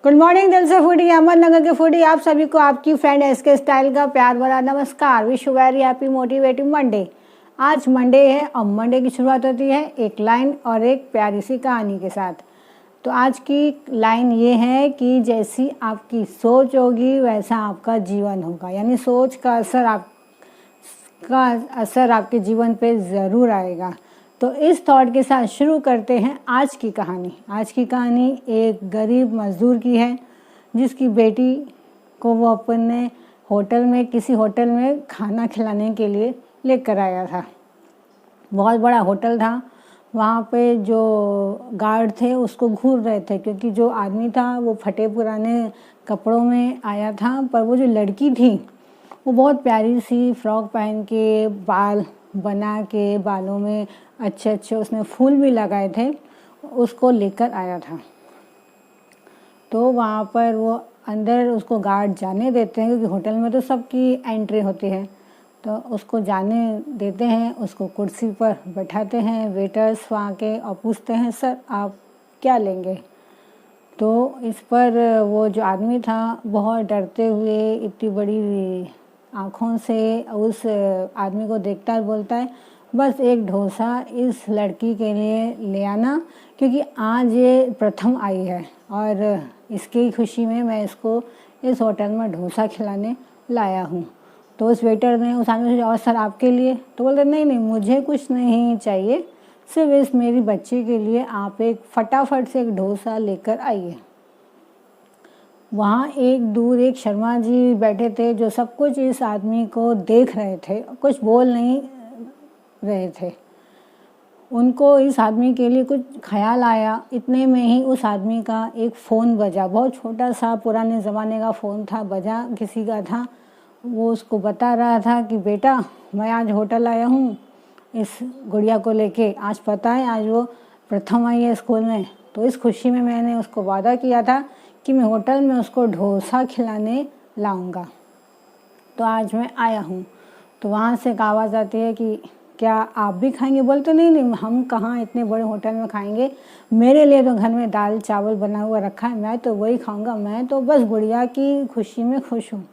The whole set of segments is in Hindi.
गुड मॉर्निंग दिल से फूडी, अहमदनगर के फूडी। आप सभी को आपकी फ्रेंड एसके स्टाइल का प्यार भरा नमस्कार। Wish you very happy motivative Monday. आज मंडे है और मंडे की शुरुआत होती है एक लाइन और एक प्यारी सी कहानी के साथ। तो आज की लाइन ये है कि जैसी आपकी सोच होगी वैसा आपका जीवन होगा, यानी सोच का असर आपके जीवन पे ज़रूर आएगा। तो इस थॉट के साथ शुरू करते हैं आज की कहानी। आज की कहानी एक गरीब मज़दूर की है जिसकी बेटी को वो अपने किसी होटल में खाना खिलाने के लिए लेकर आया था। बहुत बड़ा होटल था। वहाँ पे जो गार्ड थे उसको घूर रहे थे क्योंकि जो आदमी था वो फटे पुराने कपड़ों में आया था, पर वो जो लड़की थी वो बहुत प्यारी सी फ्रॉक पहन के, बाल बना के, बालों में अच्छे अच्छे उसने फूल भी लगाए थे, उसको लेकर आया था। तो वहाँ पर वो अंदर उसको गार्ड जाने देते हैं क्योंकि होटल में तो सबकी एंट्री होती है, तो उसको जाने देते हैं। उसको कुर्सी पर बैठाते हैं वेटर्स वहाँ के और पूछते हैं, सर आप क्या लेंगे? तो इस पर वो जो आदमी था बहुत डरते हुए इतनी बड़ी आँखों से उस आदमी को देखता है, बोलता है बस एक डोसा इस लड़की के लिए ले आना क्योंकि आज ये प्रथम आई है और इसकी खुशी में मैं इसको इस होटल में डोसा खिलाने लाया हूँ। तो उस वेटर ने उस आदमी से, और सर आपके लिए? तो बोलते नहीं नहीं, मुझे कुछ नहीं चाहिए, सिर्फ इस मेरी बच्ची के लिए आप एक फटाफट से एक डोसा लेकर आइए। वहाँ एक दूर एक शर्मा जी बैठे थे जो सब कुछ इस आदमी को देख रहे थे, कुछ बोल नहीं रहे थे। उनको इस आदमी के लिए कुछ ख्याल आया। इतने में ही उस आदमी का एक फ़ोन बजा, बहुत छोटा सा पुराने ज़माने का फ़ोन था, बजा किसी का था। वो उसको बता रहा था कि बेटा मैं आज होटल आया हूँ इस गुड़िया को लेके। आज पता है आज वो प्रथम आई है स्कूल में, तो इस खुशी में मैंने उसको वादा किया था कि मैं होटल में उसको डोसा खिलाने लाऊंगा, तो आज मैं आया हूँ। तो वहाँ से एक आवाज़ आती है कि क्या आप भी खाएंगे? बोलते नहीं नहीं, हम कहाँ इतने बड़े होटल में खाएंगे, मेरे लिए तो घर में दाल चावल बना हुआ रखा है, मैं तो वही खाऊंगा, मैं तो बस गुड़िया की खुशी में खुश हूँ।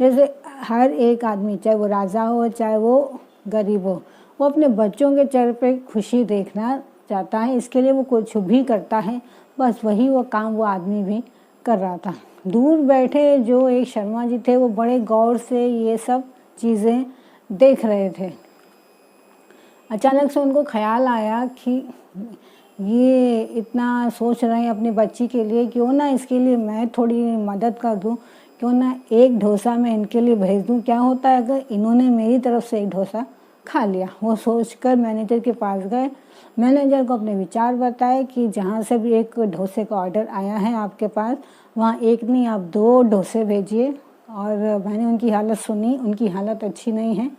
जैसे हर एक आदमी, चाहे वो राजा हो चाहे वो गरीब हो, वो अपने बच्चों के चेहरे पे खुशी देखना चाहता है, इसके लिए वो कुछ भी करता है। बस वही वो काम वो आदमी भी कर रहा था। दूर बैठे जो एक शर्मा जी थे वो बड़े गौर से ये सब चीज़ें देख रहे थे। अचानक से उनको ख्याल आया कि ये इतना सोच रहे हैं अपनी बच्ची के लिए, क्यों ना इसके लिए मैं थोड़ी मदद कर दूं, क्यों ना एक डोसा मैं इनके लिए भेज दूं, क्या होता है अगर इन्होंने मेरी तरफ से एक डोसा खा लिया। वो सोचकर मैनेजर के पास गए, मैनेजर को अपने विचार बताए कि जहाँ से भी एक डोसे का ऑर्डर आया है आपके पास, वहाँ एक नहीं आप 2 डोसे भेजिए। और मैंने उनकी हालत सुनी, उनकी हालत अच्छी नहीं है,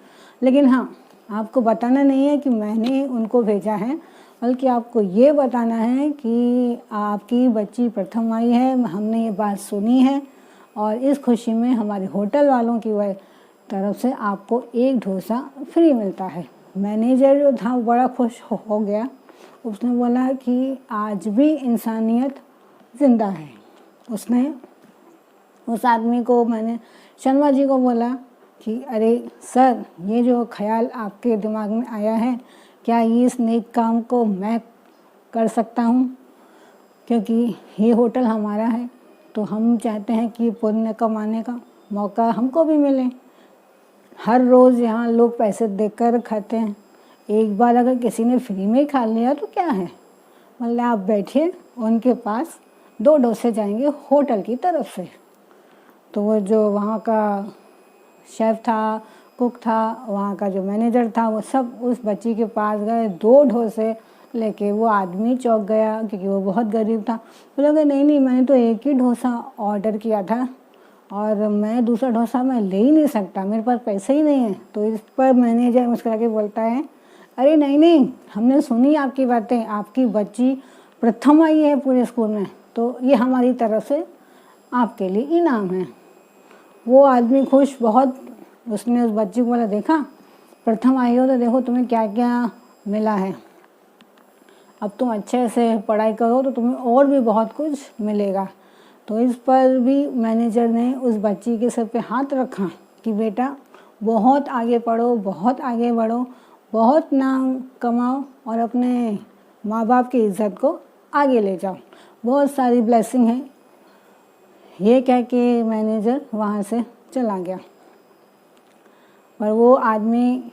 लेकिन हाँ आपको बताना नहीं है कि मैंने उनको भेजा है, बल्कि आपको ये बताना है कि आपकी बच्ची प्रथम आई है, हमने ये बात सुनी है और इस खुशी में हमारे होटल वालों की तरफ से आपको एक डोसा फ्री मिलता है। मैनेजर जो था वो बड़ा खुश हो गया। उसने बोला कि आज भी इंसानियत ज़िंदा है। उसने उस आदमी को, मैंने शर्मा जी को बोला कि अरे सर, ये जो ख्याल आपके दिमाग में आया है, क्या ये इस नेक काम को मैं कर सकता हूँ? क्योंकि ये होटल हमारा है तो हम चाहते हैं कि पुण्य कमाने का मौका हमको भी मिले। हर रोज़ यहाँ लोग पैसे देकर खाते हैं, एक बार अगर किसी ने फ्री में खा लिया तो क्या है। मतलब आप बैठिए, उनके पास 2 डोसे जाएंगे होटल की तरफ से। तो वो जो वहाँ का शेफ़ था, कुक था, वहाँ का जो मैनेजर था, वो सब उस बच्ची के पास गए। 2 डोसे लेके वो आदमी चौंक गया क्योंकि वो बहुत गरीब था। बोला नहीं नहीं, मैंने तो एक ही डोसा ऑर्डर किया था और मैं दूसरा डोसा मैं ले ही नहीं सकता, मेरे पास पैसे ही नहीं है। तो इस पर मैनेजर मुस्कुरा के बोलता है, अरे नहीं नहीं, हमने सुनी आपकी बातें, आपकी बच्ची प्रथम आई है पूरे स्कूल में, तो ये हमारी तरफ से आपके लिए इनाम है। वो आदमी खुश बहुत, उसने उस बच्ची को बोला, देखा प्रथम आई हो तो देखो तुम्हें क्या क्या मिला है, अब तुम अच्छे से पढ़ाई करो तो तुम्हें और भी बहुत कुछ मिलेगा। तो इस पर भी मैनेजर ने उस बच्ची के सर पे हाथ रखा कि बेटा बहुत आगे पढ़ो, बहुत आगे बढ़ो, बहुत नाम कमाओ और अपने माँ बाप की इज़्ज़त को आगे ले जाओ, बहुत सारी ब्लेसिंग है। ये कह के मैनेजर वहाँ से चला गया। पर वो आदमी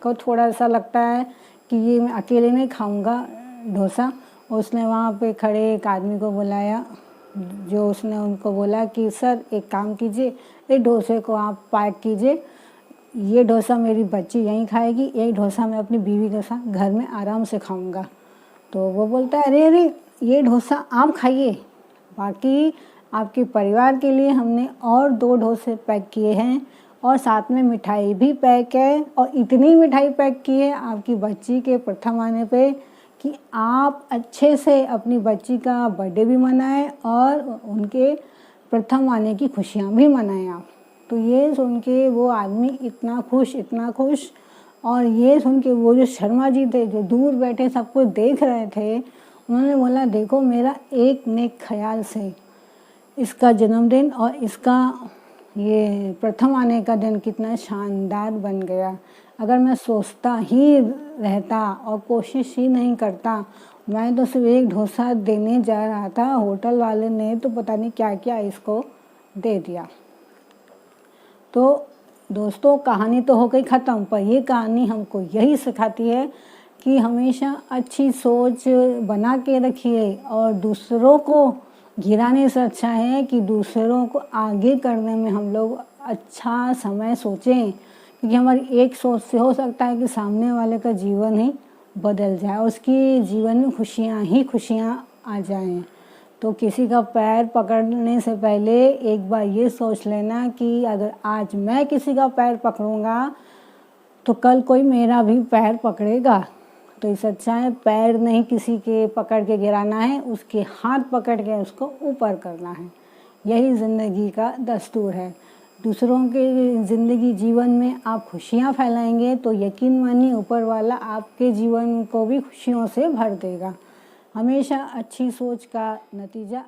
को थोड़ा सा लगता है कि ये मैं अकेले नहीं खाऊंगा डोसा। उसने वहाँ पे खड़े एक आदमी को बुलाया, जो उसने उनको बोला कि सर एक काम कीजिए, इस डोसे को आप पैक कीजिए, ये डोसा मेरी बच्ची यहीं खाएगी, यही डोसा मैं अपनी बीवी के साथ घर में आराम से खाऊंगा। तो वो बोलता है अरे अरे ये डोसा आप खाइए, बाकी आपके परिवार के लिए हमने और 2 डोसे पैक किए हैं और साथ में मिठाई भी पैक है, और इतनी मिठाई पैक की है आपकी बच्ची के प्रथम आने पे कि आप अच्छे से अपनी बच्ची का बर्थडे भी मनाएं और उनके प्रथम आने की खुशियाँ भी मनाएं आप। तो ये सुन के वो आदमी इतना खुश, और ये सुन के वो जो शर्मा जी थे जो दूर बैठे सब कुछ देख रहे थे, उन्होंने बोला देखो मेरा एक नेक ख्याल से इसका जन्मदिन और इसका ये प्रथम आने का दिन कितना शानदार बन गया। अगर मैं सोचता ही रहता और कोशिश ही नहीं करता, मैं तो सिर्फ एक डोसा देने जा रहा था, होटल वाले ने तो पता नहीं क्या क्या इसको दे दिया। तो दोस्तों कहानी तो हो गई ख़त्म, पर ये कहानी हमको यही सिखाती है कि हमेशा अच्छी सोच बना के रखिए और दूसरों को गिराने से अच्छा है कि दूसरों को आगे करने में हम लोग अच्छा समय सोचें, क्योंकि हमारी एक सोच से हो सकता है कि सामने वाले का जीवन ही बदल जाए, उसकी जीवन में खुशियाँ ही खुशियाँ आ जाएं। तो किसी का पैर पकड़ने से पहले एक बार ये सोच लेना कि अगर आज मैं किसी का पैर पकड़ूंगा तो कल कोई मेरा भी पैर पकड़ेगा। तो इससे अच्छा है पैर नहीं किसी के पकड़ के गिराना है, उसके हाथ पकड़ के उसको ऊपर करना है। यही ज़िंदगी का दस्तूर है। दूसरों के ज़िंदगी जीवन में आप खुशियाँ फैलाएंगे तो यकीन मानिए ऊपर वाला आपके जीवन को भी खुशियों से भर देगा। हमेशा अच्छी सोच का नतीजा